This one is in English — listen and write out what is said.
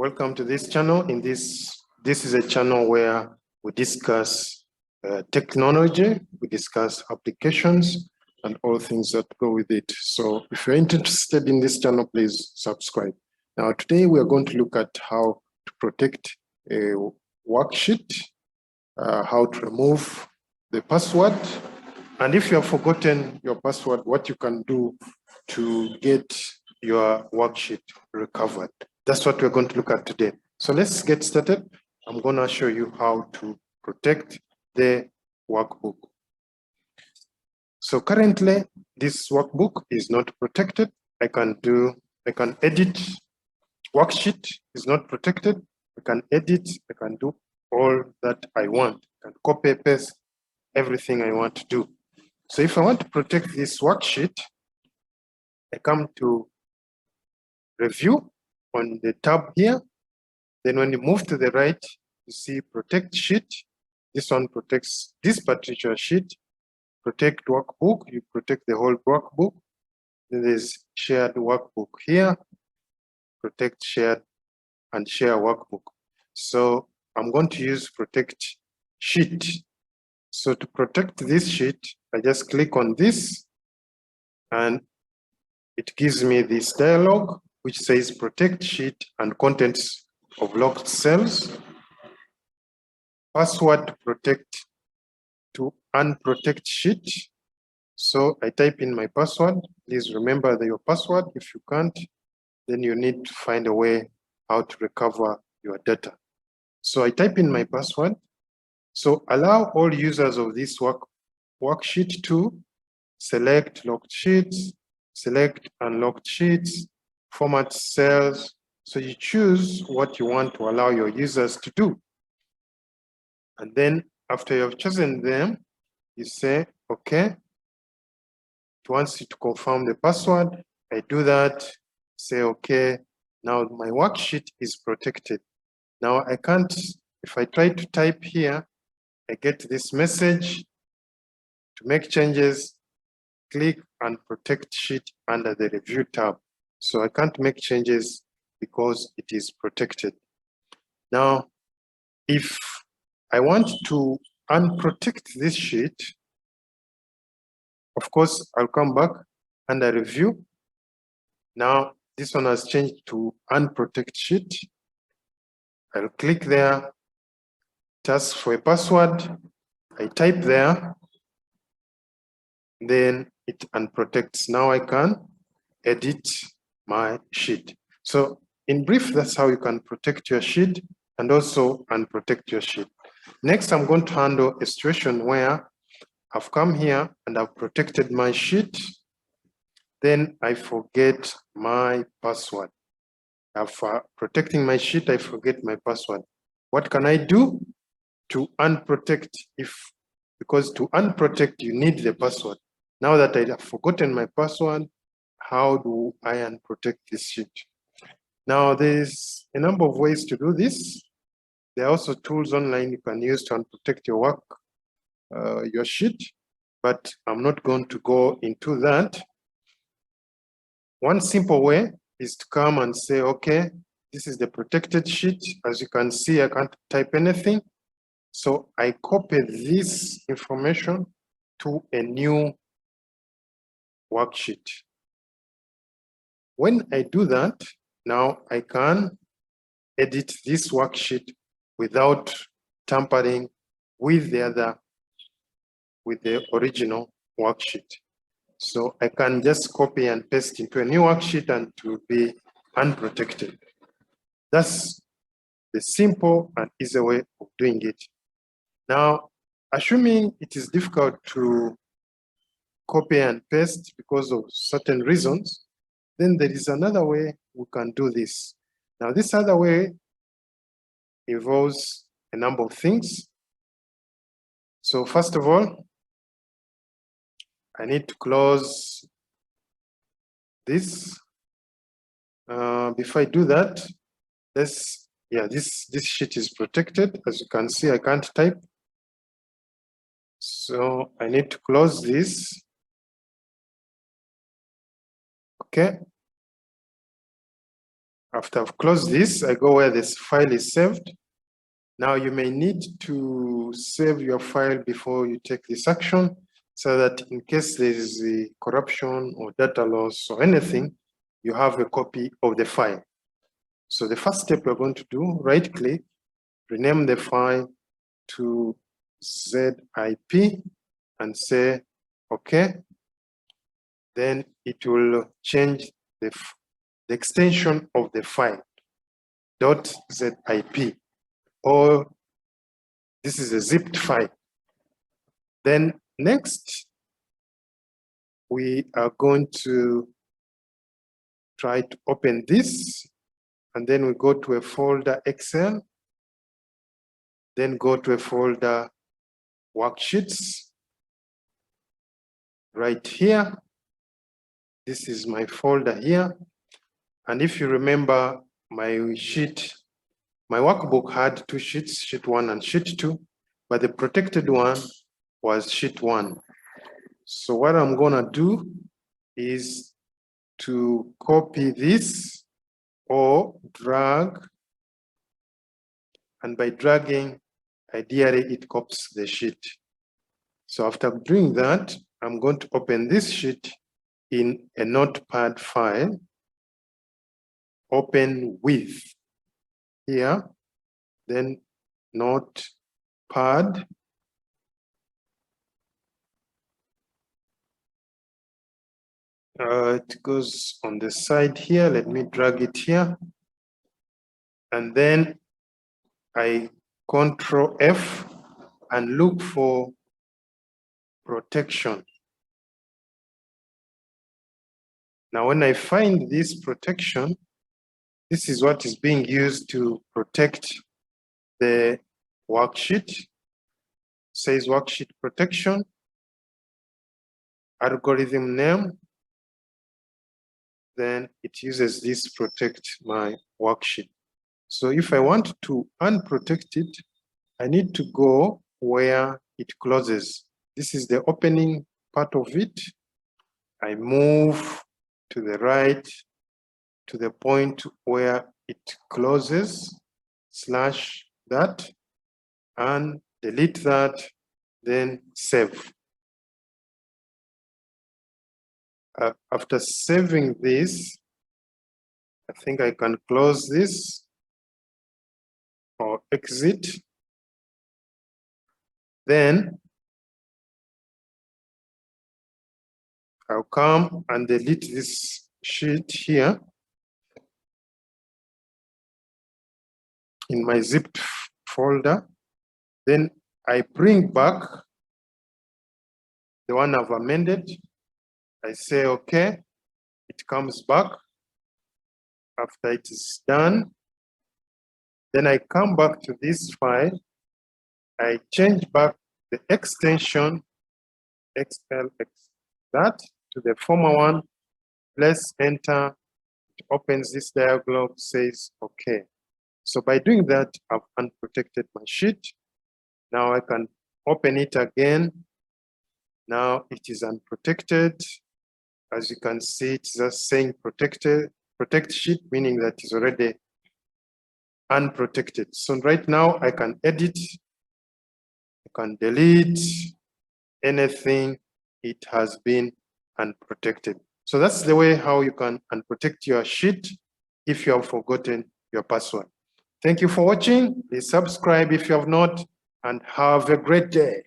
Welcome to this channel. This is a channel where we discuss technology, we discuss applications, and all things that go with it. So if you're interested in this channel, please subscribe. Now, today we are going to look at how to protect a worksheet, how to remove the password, and if you have forgotten your password, what you can do to get your worksheet recovered. That's what we're going to look at today. So let's get started. I'm going to show you how to protect the workbook. So currently, this workbook is not protected. I can edit. Worksheet is not protected. I can edit. I can do all that I want. I can copy, paste, everything I want to do. So if I want to protect this worksheet, I come to Review on the tab here. Then when you move to the right, you see Protect Sheet. This one protects this particular sheet. Protect Workbook, you protect the whole workbook. Then there's Shared Workbook here. Protect Shared and Share Workbook. So I'm going to use Protect Sheet. So to protect this sheet, I just click on this and it gives me this dialog which says protect sheet and contents of locked cells, password protect to unprotect sheet. So I type in my password. Please remember your password. If you can't, then you need to find a way how to recover your data. So I type in my password. So allow all users of this worksheet to select locked sheets, select unlocked sheets, format cells. So you choose what you want to allow your users to do. And then after you have chosen them, you say, okay. It wants you to confirm the password. I do that, say, okay. Now my worksheet is protected. Now I can't, if I try to type here, I get this message. To make changes, click and protect sheet under the review tab. So I can't make changes because it is protected. Now, if I want to unprotect this sheet, of course, I'll come back under review. Now, this one has changed to unprotect sheet. I'll click there, task for a password. I type there, then it unprotects. Now I can edit my sheet. So in brief, that's how you can protect your sheet and also unprotect your sheet. Next, I'm going to handle a situation where I've come here and I've protected my sheet. Then I forget my password. After protecting my sheet, I forget my password. What can I do to unprotect? Because to unprotect, you need the password. Now that I have forgotten my password, how do I unprotect this sheet? Now, there's a number of ways to do this. There are also tools online you can use to unprotect your work, your sheet, but I'm not going to go into that. One simple way is to come and say, okay, this is the protected sheet. As you can see, I can't type anything. So I copy this information to a new worksheet. When I do that, now I can edit this worksheet without tampering with the original worksheet. So I can just copy and paste into a new worksheet and to be unprotected. That's the simple and easy way of doing it. Now, assuming it is difficult to copy and paste because of certain reasons, then there is another way we can do this. Now, this other way involves a number of things. So first of all, I need to close this. Before I do that, this sheet is protected. As you can see, I can't type. So I need to close this. Okay. After I've closed this, I go where this file is saved. Now you may need to save your file before you take this action so that in case there is a corruption or data loss or anything, you have a copy of the file. So the first step we're going to do, right click, rename the file to zip and say, okay. Then it will change the extension of the file, .zip, or this is a zipped file. Then next, we are going to try to open this, and then we go to a folder Excel, then go to a folder worksheets. Right here, this is my folder here. And if you remember my sheet, my workbook had two sheets, sheet 1 and sheet 2, but the protected one was sheet 1. So what I'm gonna do is to copy this or drag, and by dragging, ideally it copies the sheet. So after doing that, I'm going to open this sheet in a notepad file, open with here, then notepad, it goes on the side here. Let me drag it here. And then I Control F and look for protection. Now, when I find this protection, this is what is being used to protect the worksheet. It says worksheet protection, algorithm name, then it uses this protect my worksheet. So if I want to unprotect it, I need to go where it closes. This is the opening part of it. I move to the right to the point where it closes, slash that, and delete that, then save. After saving this, I think I can close this or exit. Then I'll come and delete this sheet here in my zipped folder. Then I bring back the one I've amended. I say, okay, it comes back. After it is done, then I come back to this file. I change back the extension, XLX, that to the former one, press enter, it opens this dialog, says, okay. So by doing that, I've unprotected my sheet. Now I can open it again. Now it is unprotected. As you can see, it's just saying protected, protect sheet, meaning that it's already unprotected. So right now I can edit, I can delete anything, it has been unprotected. So that's the way how you can unprotect your sheet if you have forgotten your password. Thank you for watching. Please subscribe if you have not, and have a great day.